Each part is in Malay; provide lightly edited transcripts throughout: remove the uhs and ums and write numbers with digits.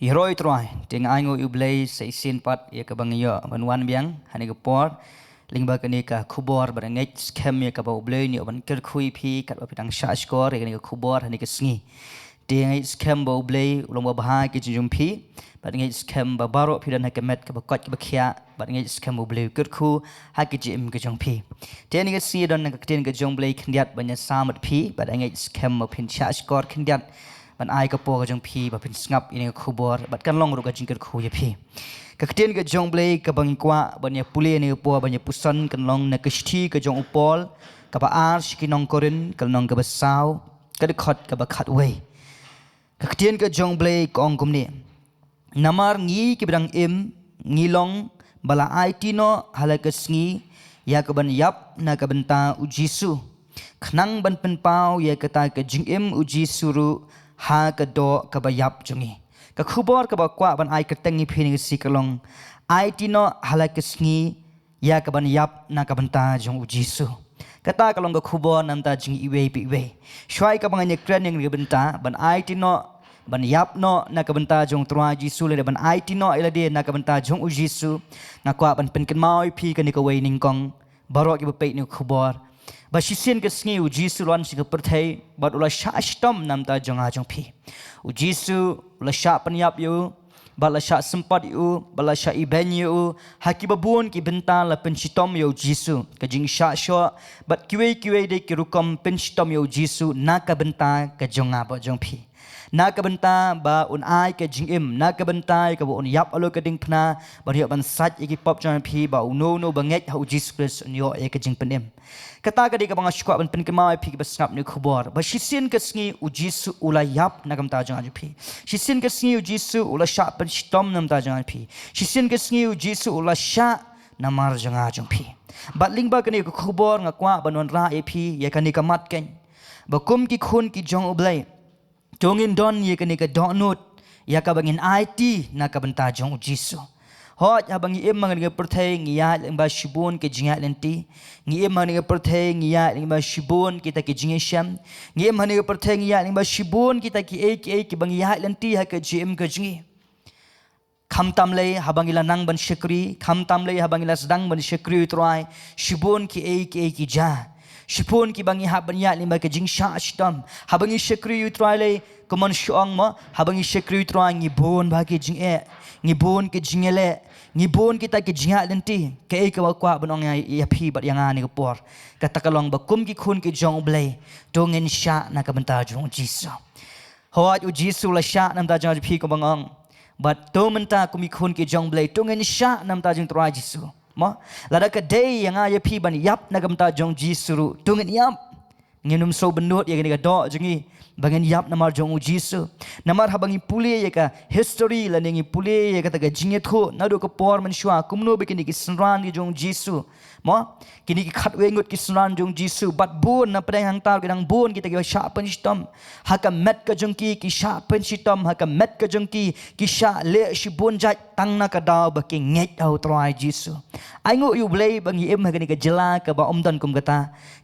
Bihiroi troai ting aingo ublei sei sin pat ya ka bangyo banwan biang hani ka por lingba kani ka khubor barangai scam ya ka ba ublei ni ban ker khui phi kat ba pitang sha score ya ka khubor hani ka sngi ting scam ba ublei ulong ba bahai ki jum phi barangai scam ba baro phi dan ha ka met ka ba kot ka ba khia barangai scam ublei ker khu ha ki jim ka jong phi ting ni ka si don ka tin ka jong blei khndiat banya samat phi barangai scam ma phin sha score khndiatมันไอกระโปงกระจงพีแบบเป็นสงับอินกับคูบอร์บัดกันลองรูกระจิงกับคูยพีกระเทียนกระจงเบลกับบางกว่าบันยาปุเล่ในกระปัวบันยาปุสันกันลองในกระชีกระจงอุปอลกับอาร์ชกินองกอรินกันลองกับสาวกระขัดกับขัดเวกระเทียนกระจงเบลกองกุมเนี่ยนามาร์งี้กับดังเอ็มงี้ลองบลาไอติโนฮัลกัสงี้ยากับบันยับนักบันตาอุจิสุขนังบันเป็นเป้ายากระตายกระจิงเอ็มอุจิสุรุหากระโดกระบยับจงงี้กระคูบอร์กระบอกว่าบันไอกระตังงี้พินิสิกลงไอติโนฮัลกัสงี้ยากระบันยับนักบันตาจงอุจิสุกระตากระลงกระคูบอร์นันตาจงอีเวปีเวช่วยกระบังเงยเกรนยังกระบันตาบันไอติโนบันยับโนนักบันตาจงตรัวจิสุเลยบันไอติโนเอลเดียนักบันตาจงอุจิสุนักว่าบันเป็นกันมาอีพีกันนี่ก็เวนิงกองบารอกกิบเปนิคูบอร์บัชิเซียนก็สงี้อุจิสุลันสิกประเทศบัดอุลาชาชิตอมนำตาจงอาจงพีอุจิสุอุลาชาปัญญาอยู่บัดอุลาชาสัมปัดอยู่บัดอุลาชาอิเบนอยู่ฮักกิบบุญกิบินตาละเป็นชิตอมอยู่อุจิสุก็จิงชาชัวบัดคิเวเดกิรุกอมเป็นชิตอมอยู่อุจิสุนักบินตาก็จงอาบจงพีนักบันตาบาอุนไอกับจิงอิมนักบันตากับอุนยับอโลกดิ่งพนาบริยบันสัตย์อีกป๊อบจอนพีบาอุโนโนบังเงะฮาอุจิสคริสอุนโยเอกจิงเป็นอิมกตากระดิกบังสกวบันเป็นกมาไอพีกับสงับนิคูบอร์บาชิซินกับสงีอุจิสุอุลายับนักบันตาจงอาจุพีชิซินกับสงีอุจิสุอุลาชาเป็นชิตอมนักบันตาจงอาพีชิซินกับสงีอุจิสุอุลาชานามาร์จงอาจงพีบัดลิงบากันนี่กับคูบอร์งักว่าบันวันราเอพียากันนี่กับมัดกันบากุมกิคุณกิจงอุบเลยจงอินดอนยากันนี่กับดอนนุดยากับบังอินไอทีนักบันตาจงอุจิสุฮอดยาบังอิมมันกับประเทศงี้ยาลิงบาชิบุนกับจิงยาเลนตีงี้มันกับประเทศงี้ยาลิงบาชิบุนkitaกับจิงเอชมงี้มันกับประเทศงี้ยาลิงบาชิบุนkitaกับเอกบังยาเลนตีฮะกับจิมกับจิงคำตามเลยฮะบังอิลานังบันเชกรีคำตามเลยฮะบังอิลาสดังบันเชกรีตรายชิบุนกับเอกจ้าชิบุนกับบังยาบังยาลิงบากับจิงชาชิตอมฮะบังอิเชกรีตรายเลยก็มันช่วงมั้งฮะบังอิเชกรีตรายงี้บุนบากับจิงงี้บุนกับจิงเล่งี้บุญkita ke jihad nanti ke ke wakwa benong ya phi bat yang ani ke por kata kalong bakum ki khun ki jong blai dongen sha na ka banta jong jisu hawat u jisu la sha nam ta jong phi ko bangong bat to menta ku mi khun ki jong blai dongen sha nam ta jong tra jisu mo la da ka day yang ya phi ban yap na ka banta jong jisu ru dongen yap nginum so benut ya ni ka do jongi bagian yap namar jong jisu namar habangi pule ya ka history la ningi pule ya ka taga jinget kho nadu ka por man shwa kumno bekini ki sunran ki jong jisu mo kini ki khat wengut ki sunran jong jisu bat bun na preng hang tar gedang bun kita ki sha pen shitom haka met ka jong ki sha pen shitom haka met ka jong ki sha le shi bun jat tang na ka daw ba ki nget au trai jisu ai ngu yu blei bangi em ha ka jela ka ba omdan kum kata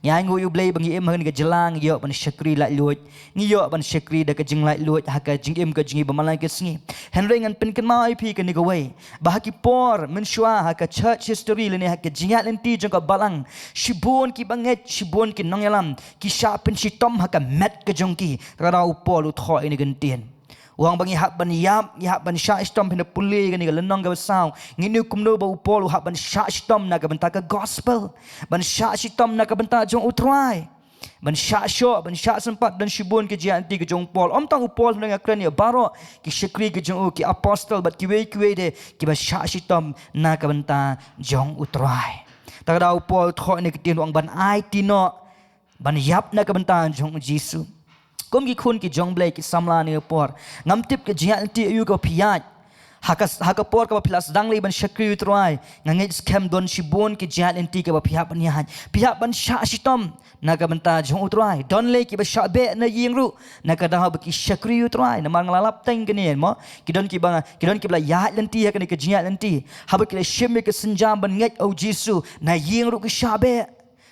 ngai ngu yu blei bangi em ha ka jela ngiyo ban shakri la luoj ngiyo ban shakri da ka jing lai luoj ha ka jing em ka jingi ba malai ka sngi henry ngan pen kan mai phi ka ni ka wei ba ha ki por men shwa ha ka church history le ne ha ka jinga len ti jong ka balang shibun ki banget shibun ki nong yalam ki sha pen shitom ha ka met ka jong ki ka ra u pol u thoi ni gan tien wang bangi hak ban yap ya ban sha istom pin puli kan ni lenong ga saw ngini kumno ba upol hak ban sha istom na ga banta ka gospel ban sha istom na ga banta jong utrai ban sha sho ban sha sempat dan shibun ke jian ti ke jong pol om tang upol dengan kren ya baro ki shekri ke jong ki apostle bat ki we de ki ba sha istom na ga banta jong utrai ta da upol thoi ni ke tin wang ban ai ti no ban yap na ga banta jong jisu kum ki khun ki jong blai ki samla ni por ngam tip ke jian ti yu ko phiat haka por ka philas dang le ban shakri utrai ngangai scam don shibon ki jian ti ka ba phiat ban yan phiat ban sha shitom na ka banta jong utrai don le ki ba sha be na ying ru na ka da ba ki shakri utrai na mang lalap teng ke ni mo ki don ki bla ya len ti ka ni ka jian ti ha ba ki shim ke senjam ban ngai au jisu na ying ru ki sha be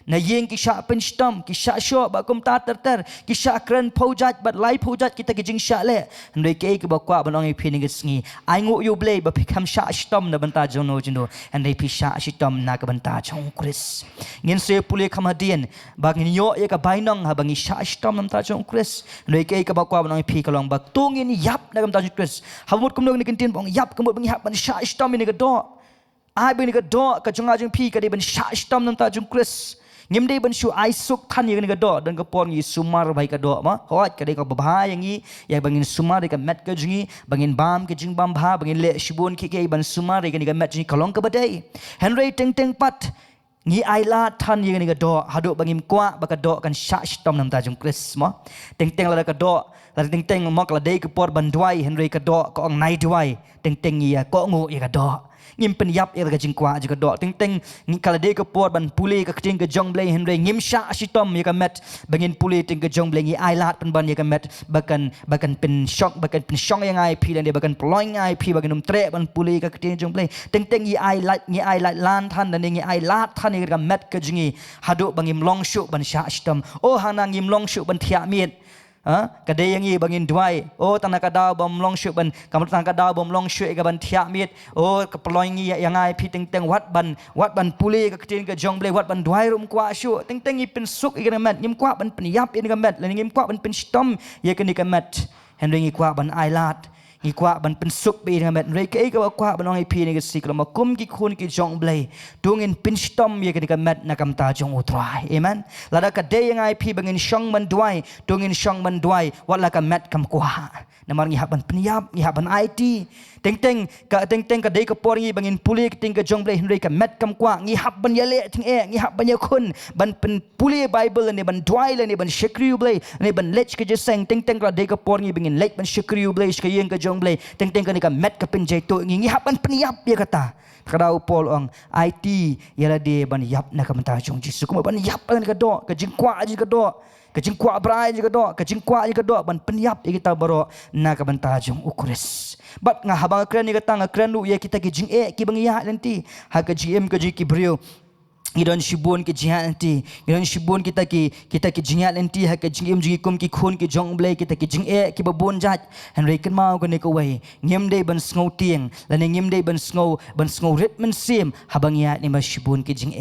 na yeng kisah penstam kisah syo ba kum ta ter kisah kren pojat bat lai pojat kita ke jing sha le ndoi ke ke ba kwa banong i phini ke sngi ai ngu yu ble ba phikam sha stom na banta jono jindo andai phi sha stom na ka banta chong kris ngin se pule khamadian ba ngin yo ye ka bainong ha bangi sha stom nam ta chong kris ndoi ke ke ba kwa banong i phi kalong ba tungin yap na kam ta chong kris hamut kum no ni kentin bong yap kamut bangi hap ban sha stom ni ka do ai bini ka do ka chunga jung phi ka de ban sha stom nam ta jung kris ngim de ban shu ai suk than ye ka do dan ka pon ngi sumar bai ka do ma hot ka de ka ba yang ngi ya bangin sumar de ka met ka jungi bangin bam ke jing bam bha bangin le shibun ki ke ban sumar de ka met jing kalong ka badai henry teng teng pat ngi ai la than ye ka do hadu bangim kwa ba ka do kan sha stom nam ta jung kris ma teng teng la ka do la teng teng mok la de ka por ban dwai henry ka do ko ong nai dwai teng teng ya ko ngu ye ka do ngim pen yap ir ka jingkwa ji ka do ting ting ngi kala de ka por ban puli ka ting ka jong blai henry ngim sha sitom ye ka met bangin puli ting ka jong blai ngi ai lat pen ban ye ka met bakan pen shock bakan pen shong yang ai pi dan de bakan ploing ai pi bakan tre ban puli ka ting jong blai ting ting ngi ai lat lan than dan ngi ai lat than ye ka met ka jingi hadu bangim long shu ban sha sitom o hana ngim long shu ban thia miet kadai yang i bangin duai tanah kadau bom long shu ban kamut tanah kadau bom long shu ka ban thia miet ka ploing yang ai pi teng teng wat ban puli ka tin ka jong blai wat ban duai rum kwa shu teng teng i pen suk i ka met ngim kwa ban pen yap i ka met lan ngim kwa ban pen stom ye ka ni ka met hen ring i kwa ban ai lat ngi kwa ban pen suk be dengan met rei ke ka kwa ban ong pi ni ke sik ma kum ki khun ki jong blai tungin pin stom ye ke met na kam ta jong utrai amen lada ka de yang ai pi bangin shong man duai tungin shong man duai wala ka met kam kwa namar ngi haban penyap ngi haban Aiti teng teng ka de ka por ngi bangin puli ke ting ka jong blai rei ka met kam kwa ngi haban ya le ting ngi haban ya khun ban pen puli bible ni ban duai le ni ban shekri blai ni ban lech ke je seng teng teng ka de ka por ngi bangin lech ban shekri blai ka yeng ka jong blai teng teng ka ni ka met ka pen jai to ngi haban penyap ya kata kadau pol ong Aiti ya la de ban yap na ka menta jong Jisu ko ban yap ka do ka jing kwa ji ka do kajing kwa brai juga do kajing kwa juga do ban penyap kita baro na ka bantajung ukures bat nga habang kren ni kata nga kren lu ya kita ki jing ki bang ya nanti ha ka gm ka ji ki brio idon shibun ki jihad nanti idon shibun kita ki jihad nanti ha ka jing ji kum ki khun ki jong blai kita ki jing ki babon jat han rei kan mau ko ne ko wei ngem de ban sngo tieng la ne ngem de ban sngo rit men sim habang ya ni ma shibun ki jing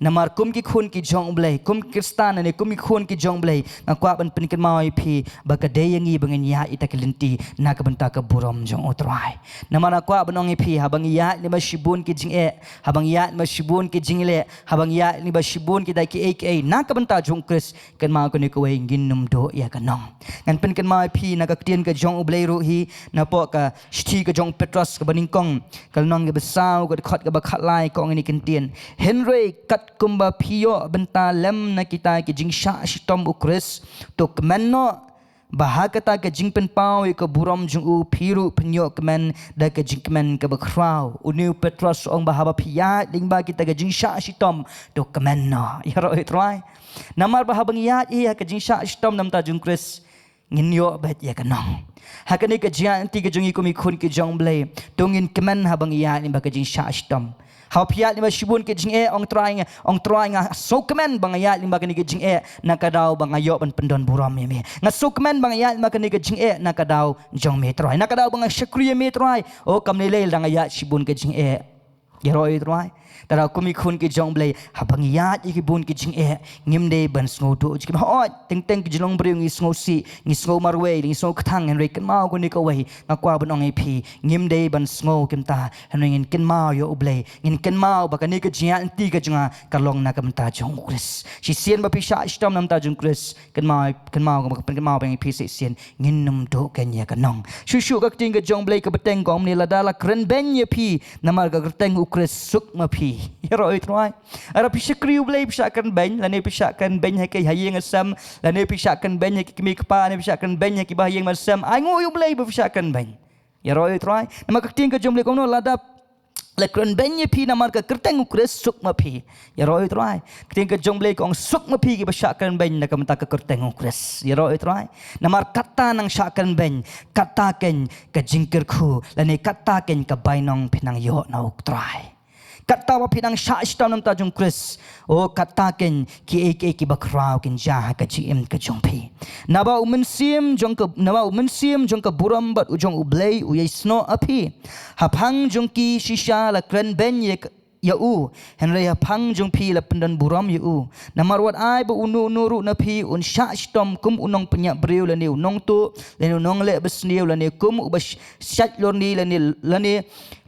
namar kum ki khun ki jong blai kum kristan ne kum ki khun ki jong blai na kwa ban pen kan mau pi ba ka de yang i bangen ya ita ki lenti na ka banta ka burom jong otrai namar kwa banong pi habang ya ni ma shibun ki jing habang ya ma shibun ki jing le bang ya ni ba shibun kita ki aka na ka banta jong kris kan ma ko ni ko wei ngin num do ya ka nong kan pen kan ma pi na ka tien ka jong ublei ru hi na po ka shti ka jong petros ka baning kong kal nong ge besau ka khot ka ba khat lai ko ngini kan tien henry kat kumba phio banta lem na kita ki jing sha shitom ukris to kmenno bahagata ke jingpen pau ke buram jungu phiru phnyo kemen da ke jingmen ke bakrau uniu petros ong bahaba phia dingba kita ke jingsha shitom to kemen no yaro itrai namar bahabang ya ke jingsha shitom namta jungkris nginyo bet ya kanong hakani ke jian ti ke jungi kumi khun ke jong blai tungin kemen habang ya ni ba ke jingsha shitom hau piat ni shibun ke jing ong trying so kemen bang ayat limba kini ke jing nakadau bang ayo ban pendon buram me nga so kemen bang ayat limba kini ke jing nakadau jong me try nakadau bang shakri me try o kamne le dang ayat shibun ke jing yeroi try tara kumi khun ki jong blai habang yat ki bun ki jing ngim de ban sngo do ki ho teng teng ki jlong bre ngi sngo si ngi sngo marwe ngi sngo khang en re kan mau ko ni ko wei nga kwa ban ong pi ngim de ban sngo kim ta en ngin ken mau yo blai ngin ken mau ba ka ni ka jia anti ka junga ka long na kam ta jong kris si sien ba pi sha stom nam ta jong kris kan mau ko kan mau bang pi si sien ngin num do ken ya ka nong shu ka ting ka jong blai ka beteng kom ni la dala kren ben ye pi namar ka teng ukris suk ma pi yaro itrai ara pisha kriu blai pisha kan ben la ne pisha kan ben ha ke hayeng asam la ne pisha kan ben ha ki mi kpa ne pisha kan ben ha ki ba hayeng masam ai ngo yu blai pisha kan ben yaro itrai nama ka ting ka jom blai ko no ladap la kren ben ye pi namar ka kerteng ukres suk ma pi yaro itrai ting ka jom blai ko suk ma pi ki pisha kan ben na ka mata ka kerteng ukres yaro itrai namar kata nang sha kan ben kata ken ka jingker khu la ne kata ken ka bainong pinang yo na uktrai kata wa pinang sha stam nam ta jong Chris o kata ken ki ki bakrau ken ja ka GM ka jong phi naba umensim jong ka buram bat ujong ublei u yesno api haphang jong ki shisha la kren ben ye yau henry haphang jong phi la pendan buram yau namar wat ai bu unu nuru na phi un sha stom kum unong penya breu la ni unong tu le unong le besniu la ni kum u bas shat lor ni la ni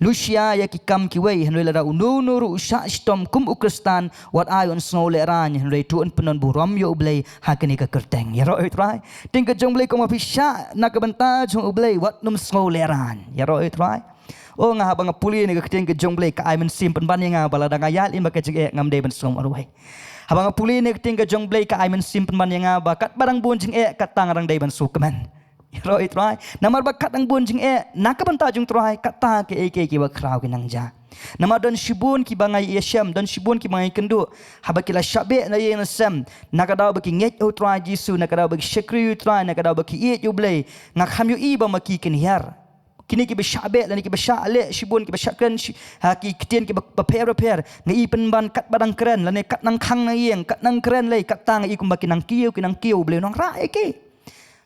lucia ya ki kam ki wei henry la unu nuru sha stom kum u kristan wat ai un snow le ran henry tu un pendan buram yau blei hakani ka kerteng ya ro trai ting ka jong blei ko ma phi sha na ka banta jong blei wat num snow le ran ya ro trai oh ngah bang puli ni ka ting ke jong blei ka ai men sim pen ban nga bala dang ayat in ba ke jing ngam de ban som arwai habang puli ni ka ting ke jong blei ka ai men sim pen ban nga ba kat barang bun jing kat tang rang de ban su kemen roi trai namar ba kat ang bun jing nak ka ban ta jong trai kat ta ke ba krau ke nang ja nama don shibun ki bangai yeshem don shibun ki bangai kendu habakila shabe na yen sem nakadaw baki nget o trai jisu nakadaw baki shekri trai nakadaw baki e yu blei ngakham yu i ba maki ken hiar kini ki beshabe lani ki beshale shibun ki beshakren ha ki kitien ki repair ngai penban kat badang keren lani kat nang khang na yeng kat nang keren lei kat tang i kumbaki nang kiu ble nang ra ki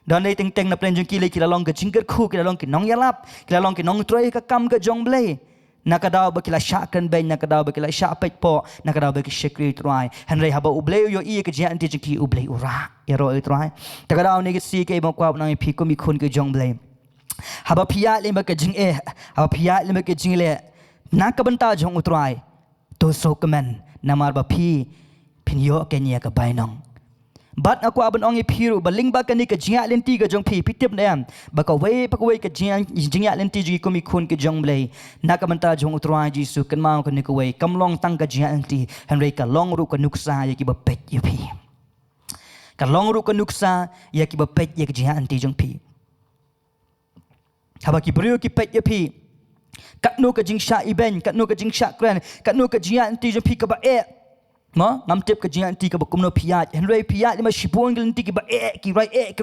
dan lei teng na plan jong ki lei ki lalong ke jingker khu ki lalong ki nong yalap ki lalong ki nong troi ka kam ka jong ble nakadaw bakila shakan ben nakadaw bakila shapet po nakadaw baki shekri trai henry haba uble yo i ke jian ti ki uble ura ya ro trai takadaw ni ki si ke mo kwa nang phi ko mi khun ke jong ble haba pia le ma ke jing haba pia le ma ke jing le na ka banta jong utrai to so kemen namar ba phi phin yo ke nia ka bainong bat aku aban ong phiru baling ba ka ni ka jinga lenti ka jong phi pitip na am ba ka we ka jinga lenti ji ko mi khun ke jong blei na ka banta jong utrai jisu kan ma ka ni ko we kamlong tang ka jinga lenti henry ka long ru ka nuksa ye ki ba pet ye phi ka long ru ka nuksa ye ki ba pet ye ka jinga lenti jong phi haba ki brio ki pet ye phi kat no ka jing sha iben kat no ka jing sha kran kat no ka jia anti je phi ka ba ma ngam tep ka jia anti ka ba kum no phiat henry phiat ma shipon gel anti ki ba ki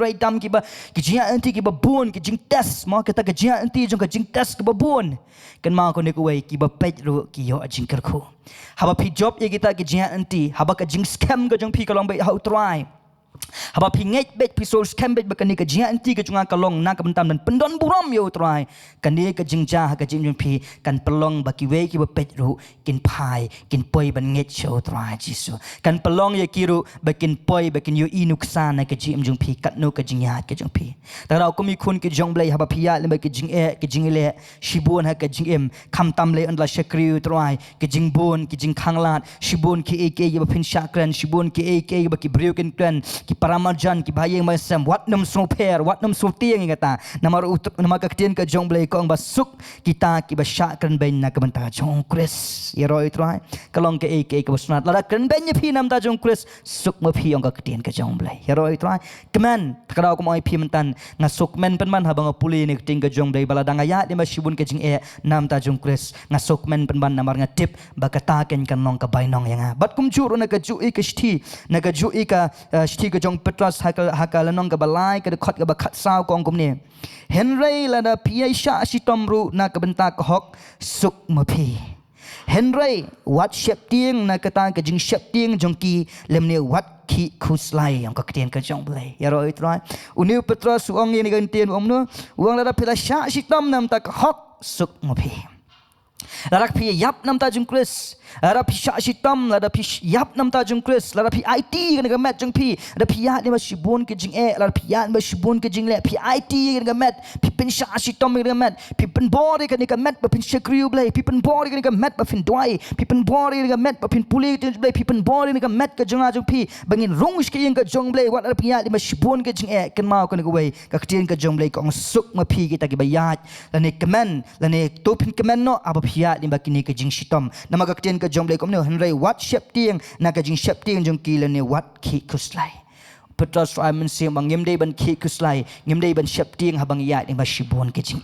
rai dam ki ba ki jia anti ki ba bun ki jing test ma ka ta ka jia anti jong ka jing test ka ba bun kan ma ko ne ko wei ki ba pet ru ki yo jing kar ko haba phi job ye kita ki jia anti haba ka jing scam ka jong phi ka long bai how try haba phi nget bet pi sol scam bet bakani ka jia anti ka junga kalong na ka bentam dan pendon buram yo trai kan ni ka jingja ka jing phi kan pelong baki we ki ba pet ru kin phai kin poi ban nget show trai jisu kan pelong ye kiru bakin poi bakin yo inuksa na ka jim jung phi kat no ka jingya ka jung phi ta raw ko mi khun ki jong blai haba phi ya le ki jing le shibun ha ka jing em kham tam le andla shakri trai ki jing bon ki jing khanglat shibun ki ek ye ba phin shakran shibun ki ek ba ki breuken kran ki paramarjan ki bhayeng masam wat nam so pair wat nam so tieng ngata nama ka ktien ka jong blai kong ba suk kita ki ba shakran ben na ka banta jong kris ye roi trai kalong ke ek ka basnat la kan ben ye phi nam ta jong kris suk ma phi ong ka ktien ka jong blai ye roi trai kemen takraw ko mai phi mentan nga suk men pen man habang puli ni kting ka jong blai bala danga ya di ma shibun ke jing nam ta jong kris nga suk men pen ban namar nga tip ba ka ta ken kan nong ka bainong yang bat kum juru na ka ju ik shthi na ka ju ik shthi ka jong petras hakal nong ka balai ka khot ka ba khat saw kong kum ni henry la da pia sha shitom ru na ka benta ka hok suk ma phi henry wat shep tieng na ka ta ka jing shep tieng jong ki lemne wat ki khuslai ang ka ktien ka jong blai ya roi trai uniu petras uang ni kan tien om no uang la da pila sha shitom nam ta ka hok suk ma phi larak phi yap nam ta jung kris la phi sha shitam la phi yap nam ta jung kris la phi Aiti kan ga met jung phi la phi ya ni ma shibun ke jing la phi ya ma shibun ke jing le phi Aiti kan ga met phi pen sha shitam kan ga met phi pen body kan ga met ba phin shakriu blai phi pen body kan ga met ba phin dwai phi pen body kan ga met ba phin puli tin blai phi pen body kan ga met ka jung a jung phi bangin rong ke yang ka jung blai wat la phi ya ni ma shibun ke jing kan ma kan ga wei ka ktien ka jung blai kong suk ma phi ki ta ki ba ya la ne kemen la ne to phin kemen no aba phi ya ni ba kini ka jing shitam nama ka ktien ka jong blai kom ne henry wat shep tieng na ka jing shep tieng jong ki le ne wat ki kuslai Petros try men siam bang ngem dei ban ki kuslai ngem dei ban shep ting habang ya ni ba shibon ke jing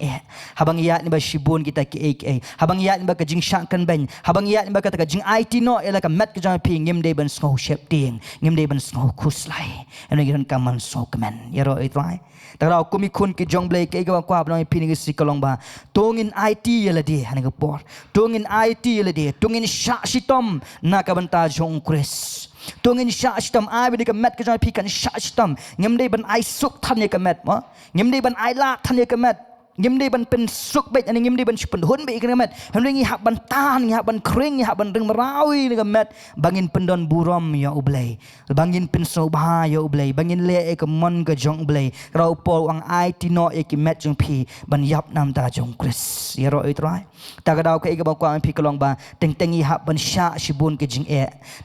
habang ya ni ba shibon kita ki habang ya ni ba ka jing shankan ben habang ya ni ba ka ta jing Aiti no ela ka met ka jang pi ngem dei ban snow shep ting ngem dei ban snow kuslai eno giran kaman so kamen yaro try Tara ko mi kun ki jong blai ke ga kwa bnoi pini si kalong ba tongin Aiti yela di han ga por tongin Aiti yela di tongin sha shitom na ka banta jong kris tongin sha shitom ai bi ka met ka jong pi kan sha shitom ngem dei ban ai suk than ye ka met ma ngem dei ban ai la than ye ka met ngem dei ban pen suk bet ani ngem dei ban pen hun be ka met hem ngi hak ban tan ngi hak ban kring ngi hak ban reng marawi ni ka met bangin pendon burom ya ublai bangin pen so ba ya ublai bangin le e ka mon ka jong ublai rau pol ang Aiti no e ki met jong pi ban yap nam ta jong kris ya ro trai ta ka dau ka e ka ba kwa pi kalong ba teng teng i hak ban sha shibun ke jing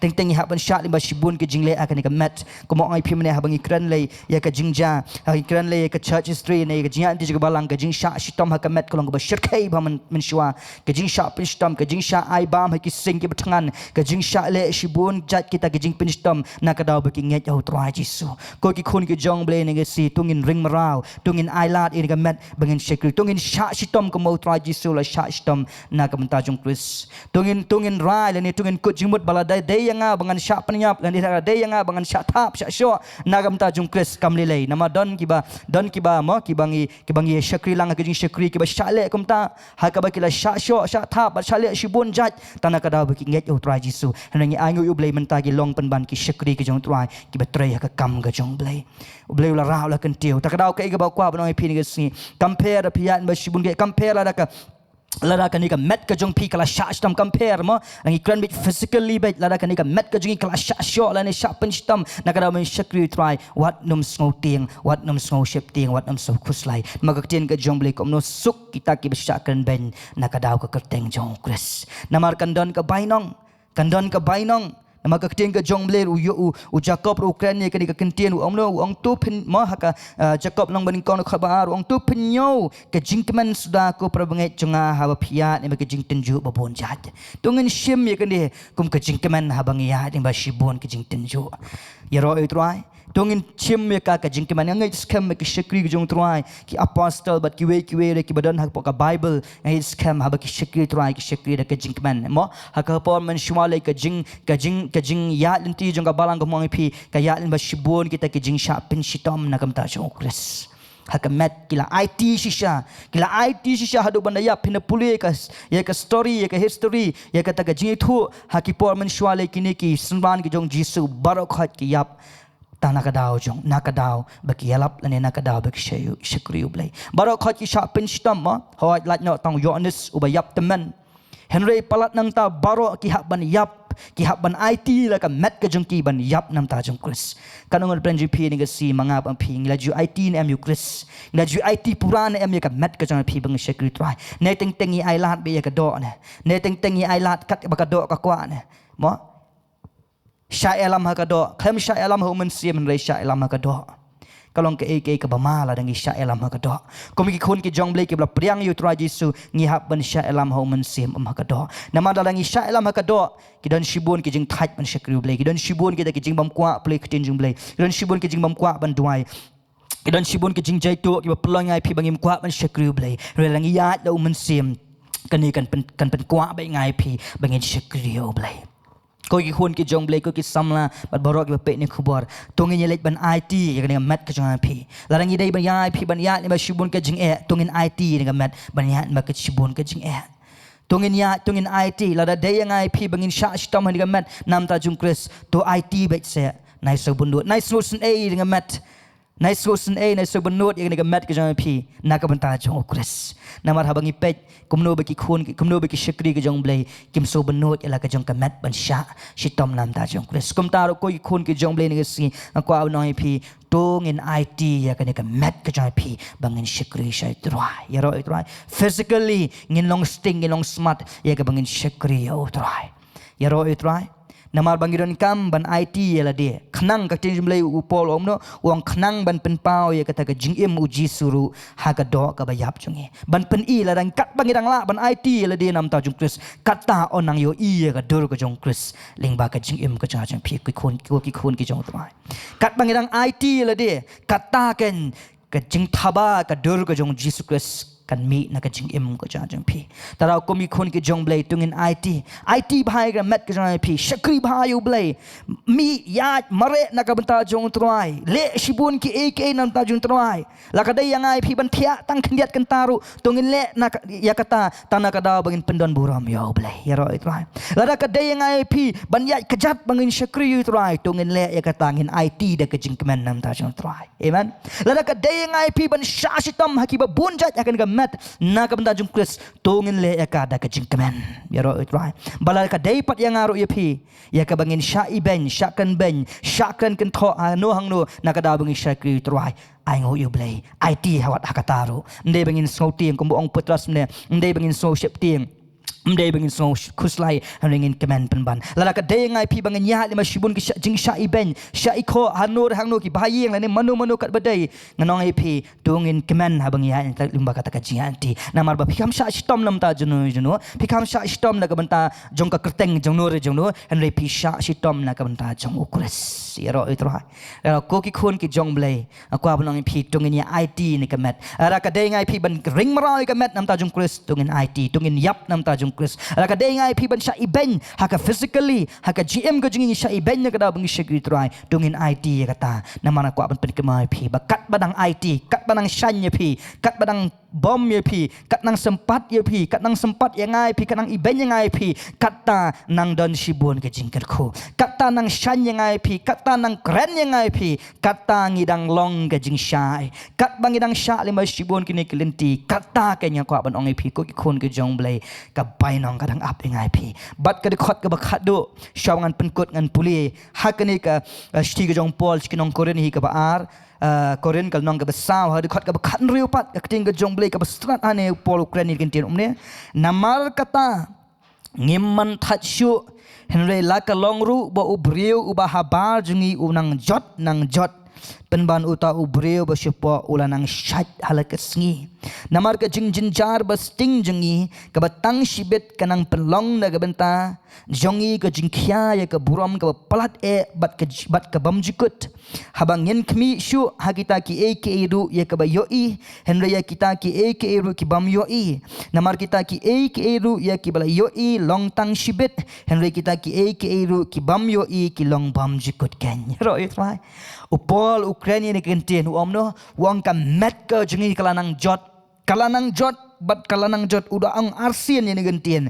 teng teng i hak ban sha li ba shibun ke jing le akan ka met ko mo ai pi mene ha bangi kran le ya ka jing ja ha kran le ka church history ne ka jing anti ka balang ka jing sha shitom ha ka met kalong ba shirkai ba man shwa ka jing sha pin shitom ka jing sha ai bam ha ki sing ki batngan ka jing sha le shibun jat kita ka jing pin shitom na ka dau ba ki nget au trai jisu ko ki khun ki jong ble ne ga si tungin ring marau tungin ai lat in ka met bangin shekri tungin sha shitom ko mo trai jisu la sha shitom na ka menta jong kris tungin rai le ni tungin kut jingmut bala dai yanga bangan sha panyap le ni dai yanga bangan sha thap sha sho na ka menta jong kris kam le nama don ki ba mo ki bangi shekri lang ka jing shekri ki ba sha le kumta ha ka ba ki la sha sho sha thap ba sha le shibun jat tana ka da ba ki nget au trai jisu hangi ai ngu ble menta ki long pen ban ki shekri ki jong trai ki ba trai ka kam ka jong ble la ra la kan tiu ta ka dau ka ba kwa ba no pi ni ga si compare pian ba shibun ge compare la ka lada kan ika met ka jong pi kala sha stam compare mo ngi kran bit physically bet lada kan ika met ka jong kala sha sho la ne sha pen stam na kada men shakri try what num snow ting what num snow ship ting what num so kuslai magaktin ka jong ble kom no suk kita ki besha kan ben na kada ka kerteng jong kres namar kandon ka bainong nama ka kting ka jong ble u Jacob Ukraine ka ni ka kentien u ong tu pin ma ha ka Jacob nang baning kon khabar ong tu pin nyo ka jingkman suda ko prabangai jonga ha ba phia ni ka jing tenju ba bon jat tungin shim ye ka ni kum ka jingkman ha bang ya ni ba shibon ka jing tenju ya ro trai tungin chim ye ka jingkman ngai scam ka shakri jong trai ki apostle but ki we ki badan ha ka Bible ngai scam ha ba ki shakri trai ki shakri da ka jingkman mo ha ka por man shwale ka jing ya linti jong ka balang ko mo pi ka ya lin ba shibon kita ki jing sha pin shitom na kam ta jong kres hakamet kila Aiti shisha hadu banda ya pina puli ka ya ka story ya ka history ya ka ta ka jing thu hakipor man shwale kini ki sunban ki jong Jisu barok hat ki yap ta nakadaw jong nakadaw baki yalap lani nakadaw baki shayu shakri ublay barok hat ki sha pin shitom mo hawat lat no tong yonis ubayap temen Henry palat nang ta baro ki hak ban yap ki hak ban Aiti la ka met ka jong ki ban yap nam ta jong kris kanong plan GP ni ga si manga pang pi ngila ju Aiti ni mu kris ngila ju Aiti puran em ya ka met ka jong pi bang shakri try ne teng tengi ai lat be ya ka do ne teng tengi ai lat kat ba ka do ka kwa ne mo sha elam ha ka do khem sha elam ho man sim re sha elam ha ka do kalong ke ka bama la dangi sha elam ha ka do komi ki khun ki jong ble ki bla priang yu tra Jisu ngi hap ban sha elam ho man sim ha ka do nama dalangi sha elam ha ka do ki dan shibun ki jing thaj ban shakri ble ki dan shibun ki da ki jing bam kwa ple ki tin jing ble ki dan shibun ki jing bam kwa ban duai ki dan shibun ki jing jai to ki ba plong ai pi bangim kwa ban shakri ble re langi ya do man sim kan pen kwa ba ngai pi bangin shakri ble ko ki khun ki jong ble ko ki samla bat borok ki pe ni khubor tongin ye lek ban Aiti ya kan mat ka jong pi larang idai ban ya pi ban ya ni ba shibun ka jing tongin Aiti ni ka mat ban ya ma ka shibun ka jing tongin Aiti la da dai ngai pi bangin sha stom ni ka mat nam ta jung kris to Aiti bet se nai so bunut nai so sun ni ka mat nai so sun nai so bunut ya kan mat ka jong pi na ka ban ta jong kris namar habangi pet kumno be ki khun kumno be ki shakri ka jong ble kim so benot ela ka jong ka mat ban sha shitom nam ta jong kris kum ta ro ko ki khun ki jong ble ni si kwa no pi tong in Aiti ya ka ni ka mat ka jong pi bangin shakri shai trai ya ro trai physically ngin long sting ngin long smart ya ka bangin shakri o trai ya ro trai Namar bangiron kam ban Aiti ya la dia. Kenang ka tin jumlai upol omno uang kenang ban penpau ya kata ka jingim U Jisu ru haga do ka bayap jungi. Ban pen I la dan kat bangirang la ban Aiti ya la dia nam ta jung Kris. Kata onang yo I ya ka dur ka jung Kris. Ling ba ka jingim ka jang pi ki khun ki jong trai. Kat bangirang Aiti ya la dia. Kata ken ka jing thaba ka dur ka jung Jisu Kris. Kan mi na ka jing im ko jang pi tarau ko mi khon ki jong blai tungin Aiti bhai ga met ka jang pi shakri bhai u blai mi ya mare na ka banta jong trai le shibun ki ek nam ta jong trai la ka dai yang ai pi ban thia tang khndiat kan taru tungin le na ya kata tanah ka da bangin pendon buram ya u blai ya ro trai la da ka dai yang ai pi ban ya kejat bangin shakri u trai tungin le ya kata ngin Aiti da ka jing kemen nam ta jong trai amen la da ka dai yang ai pi ban shashitam hakiba bunjat akan ga met na ka banta jung Kris tungin le ya ka da ka jing kemen ya ro trai balal ka dai pat yang aru ya pi ya ka bangin syai ben syakan kan tho no hang no na ka da bangin syakri trai ai ngo yu blai Aiti hawat hakataru ndai bangin so tiang ko ong putras ne ndai bangin so shep tiang Mday bangin so kuslai haringin kemen penban lala ka day ngai pi bangin ya lima shibun ki jing syai ben syai ko hanur hangno ki bahayeng lani manu kat badai nganong ai pi tungin kemen habang ya limba kata ka jing anti namar ba pikam sya stom nam ta junu pikam sya stom na ka banta jong ka kerteng jong no henry pi sya stom na ka banta jong ukres yaro itro ha ko ki khun ki jong blai aku abang pi tungin ya Aiti ni ka met ara ka day ngai pi ban ring maroi ka met nam ta jong kris tungin Aiti tungin yap nam ta jong Kris ala ka dengai pi ban sya iben haka physically haka GM ko jingi sya iben na kada bangi shagri try tungin Aiti kata namana ko apan penikmai pi bakat badang Aiti kat badang syanya pi kat badang bom ya pi kat nang sempat ya pi kat nang sempat yang ngai pi kat nang iben yang ngai pi kata nang don shibun ke jingker ko kata nang syan yang ngai pi kata nang keren yang ngai pi kata ngidang long ke jing syai kat bangidang sya lima shibun kini kelenti kata kenya ko apan ongai pi ko ki khun ke jong blai ka bai nong kadang ap engai pi bat ka dekhot ka bakhat do shawangan penkut ngan puli hakani ka sti ka jong pol skinong koren hi ka baar koren kal nong ka besaw ha dekhot ka bakhat riu pat ka ting ka jong blai ka bestrat ane pol Ukraine kin tin umne namar kata ngimman thatshu henre la ka longru ba ubriu uba habar jungi unang jot penban uta ubreu basyepo ulanang syat halakesngi namar ka jinjar basting jengi ka batang shibet kanang pelong na gabenta jongi ka jingkhya ya ka buram ka palat bat ka bamjikut habang yen kmi shu hagita ki ekeru ya ka bayoi henre ya kita ki ekeru ki bam yoi namar kita ki ekeru ya ki bala yoi long tang shibet henre kita ki ekeru ki bam yoi ki long bamjikut ken ro itrai upol Ukraine ni kentien uamno wang ka met ka jengi kalanang jot bat kalanang jot udah ang arsian ni kentien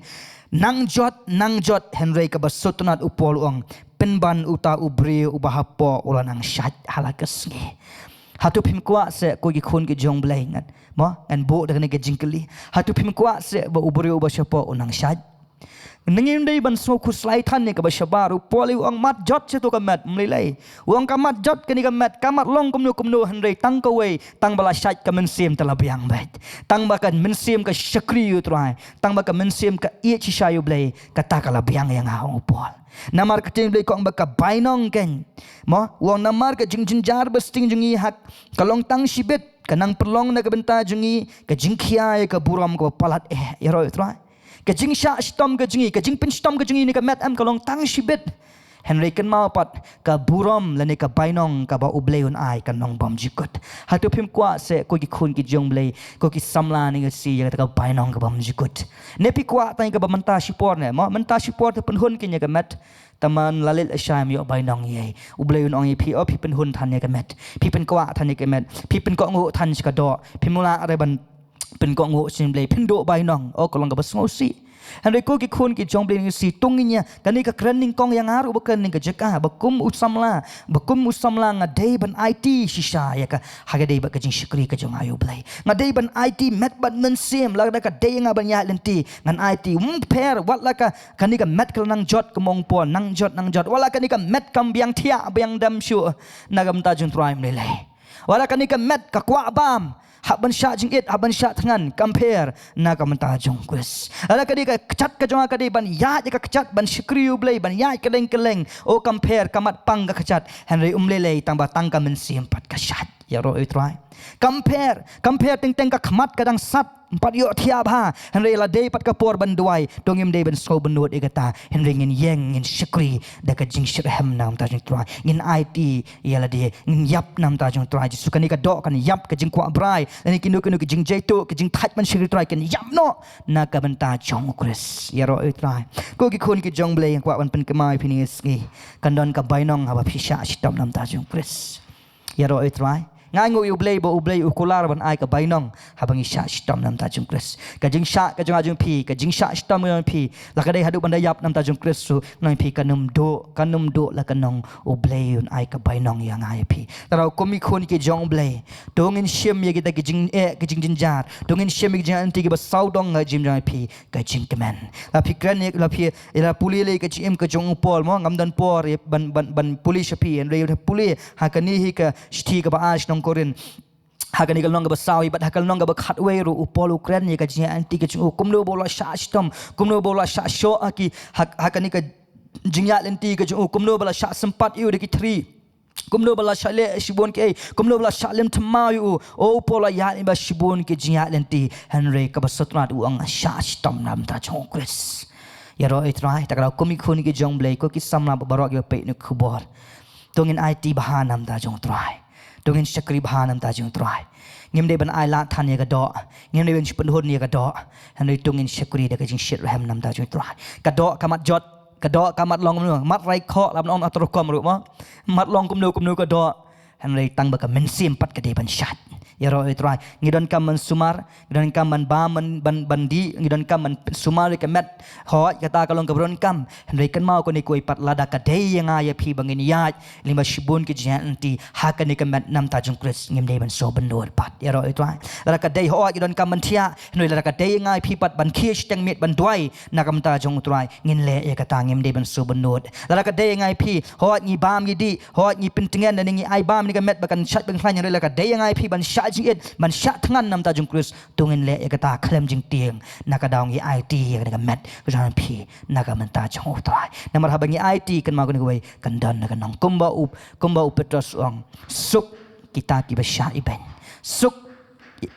nang jot henry ka basutnat upol uang penban uta ubri ubahapo ulanang syat halakesngi hatu pim kwa se ko gi khun ki jong blai ngat mo an bo da ni ka jingkeli hatu pim kwa se ba ubri ubashapo unang syat nangin dai ban so kuslai than ne ka bashabaru poli ang mat jot se to ka mat mlilai uang ka mat jot ka ni ka mat kamat long kumno henry tang ka wei tang bala syat ka mensim talabiang bet tang bakan mensim ka syakri utrai tang bakan mensim ka ie chisayu blai kata kala biang yang haung pol namar ka ting blai ko ang baka bainong ken mo uang namar ka jinjar besting jungi hak kalong tang shibet kanang perlong na ka benta jungi ka jingkhia ka buram ka palat yaro utrai kajing sya stom kajing kajing pin stom kajing ni ka met am kalong tang shibet henry kan mau pat ka buram lani ka bainong ka ba ubleun ai kan nong bam jikut hatu phim kwa se ko ki khun ki jong blei ko ki samla ni si ya ka bainong ka bam jikut nepi kwa tai ka ba manta shipor ne mo manta shipor te penhun ki nya ka met taman lalit asham yo bainong ye ubleun ong ye pi o pi penhun than ya ka met pi pen kwa than ya ka met pi pen ko ngo than ka do pi mula RAYBAN pen ko ngo sim blai pen do bainong o ko long ka basmo si henry ko ki khun ki jong blai ni si tunginya kani ka krenning kong yang aru bekan ni ka jeka bakum usamla ngadai ban Aiti shisha ya ka hagadai ba ka jing shukri ka jong ayu blai ngadai ban Aiti met ban mensim la ka dei nga ban ya lenti ngan Aiti per wat la ka kani ka met kal nang jot komong po nang jot wala kani ka met kam biang thia biang dam shu nagam ta jun trai mlai wala kani ka met ka kwa bam haban sya jing it haban sya thangan compare na ka menta jong Chris ala kadi ka cat ka jong kadi ban ya ka cat ban shikriu blai ban ya keleng o compare kamat pang ka cat henry umlele tang ba tang ka men sim pat ka shat ya ro try compare teng ka khamat kadang sat empat yo thiab ha henry la day pat ka por banduai dongim day ban sko banut igata henry ngin yeng ngin shikri da ka jing shirham nam ta jing try ngin Aiti ya la de ngin yap nam ta jing try jisu kani ka do kan yap ka jing kwa brai ani kinu ki jing jaitu ki jing that man shikri try kan yap no na ka ban ta jong Chris ya ro try ko ki khon ki jong blay kwa ban pen kemai phini ski kan don ka bainong ha ba phisha shitam nam ta jong Chris ya ro try ngai ngo ublay ukular ban ai ka bainong habang isya stam nam ta jung Chris ka jing sya ka jung pi ka jing sya stam nam pi la ka dai hadu ban dayap nam ta jung Chris su nam pi kanum do la kanong ublay un ai ka bainong yang ai pi tarau komi khon ki jong blay dongin shim ye kita ki jing jinjar dongin shim ki jing anti ki ba saudong ngai jim jai pi ka jing kemen la pi kran ye la pi ila puli le ka jim ka jong pol mo ngam dan por ban puli shapi en re puli ha ka ni hi ka sti ka ba ash korin hakan ikal nong ga basawi bat hakal nong ga bakhatwe ru upol ukren ye ka jia anti ke chu kumno bola sha stom kumno bola sha sho aki hakan ka jingya lenti ke chu kumno bola sha sempat yu de ki 3 kumno bola sha le shibon ke kumno bola sha lem thma yu o pola ya ni ba shibon ke jia lenti henry ka basatrat u ang sha stom nam ta chu Chris ya ro itrai takra komi khoni ke jong blai ko ki samna barok ge pe ne khubor tongin Aiti bahanam ta jong trai dongin shakri bahanam ta jung try ngim de ban ai la than ye ga do ngim de ben chpen hon ye ga do han de dongin shakri de ka jing shit ram nam ta jung try ka do kamat jot ka do kamat long nu mat rai kho lam on atro kom ru mo mat long kum nu ka do han de tang ba ka men sim pat ka de ban shat ya ro try ngidon kam man sumar ngidon kam man ba man bandi ngidon kam man sumar ka met ho ka ta ka long ka bron kam hendai kan mau ko ni koi pat lada ka dei yang ya phi bangin ya lima shibun ki jan anti ha ka ni ka met nam ta jung Chris ngim dei ban so ban dor pat ya ro try la ka dei ho ngidon kam man thia hendai la ka dei ngai phi pat ban khish tang met ban dwai na kam ta jung try ngin le ya ka ta ngim dei ban so ban dor la ka dei ngai phi ho ngi bam gi di ho ngi pintingen na ngi ai bam ni ka met ba kan chat bang khlan ya la ka dei ngai phi ban sha jing it man sha thangan nam ta jung Chris tungin le ekata khlem jing tieng naka daung i Aiti ka met ka jan phi naka man ta jung utrai namar habangi Aiti kan ma ko ni wei kan dan na nong kumba up petros ong suk kita ki ba sha iben suk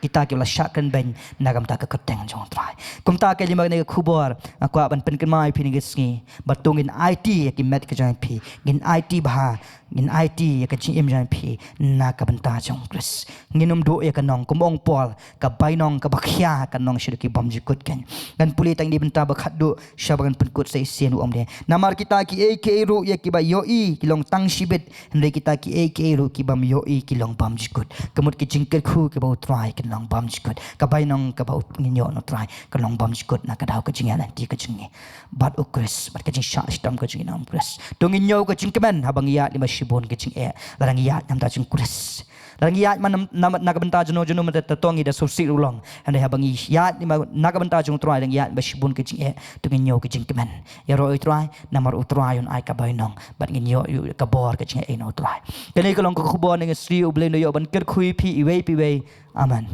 kita ki la sha kan ben nagam ta ka keteng jong trai kum ta ke lima ne khubor akwa ban pen kan mai phi ni ngi batungin Aiti ki met ka jan phi ngin Aiti ba ngin Aiti ka chi em jan phi na ka ban ta jong Chris nginum do e ka nong kumong pol ka bainong ka bakhya ka nong shir ki bam ji kut kan dan puli tang di benta ba khat do shabagan pen kut sai sen u om de namar kita ki ek ru ye ki ba yo i kilong tang shibet hende kita ki ek ru ki bam yo i kilong bam ji kut kemut ki jingker khu ke ba try ka nong bam ji kut ka bainong ka ba ngin yo no try ka nong bam ji kut na ka daw ka jinga na ti ka jingi bat u Chris bat ka jing sha stam ka jingi nam Chris dongin yo ka jing kemen habang ya lima shibon ke jing larang ya nam ta jing Chris larang ya man na ka benta jono man ta tongi da so si ulong ande habang ya na ka benta jong try lang ya ba shibon ke jing dongin yo ke jing kemen ya ro try namar u try on ai ka bainong bat ngin yo ka bor ka jing no try kani ka long ko khubon ngi sri u ble no yo ban ker khui phi i wei pi wei amen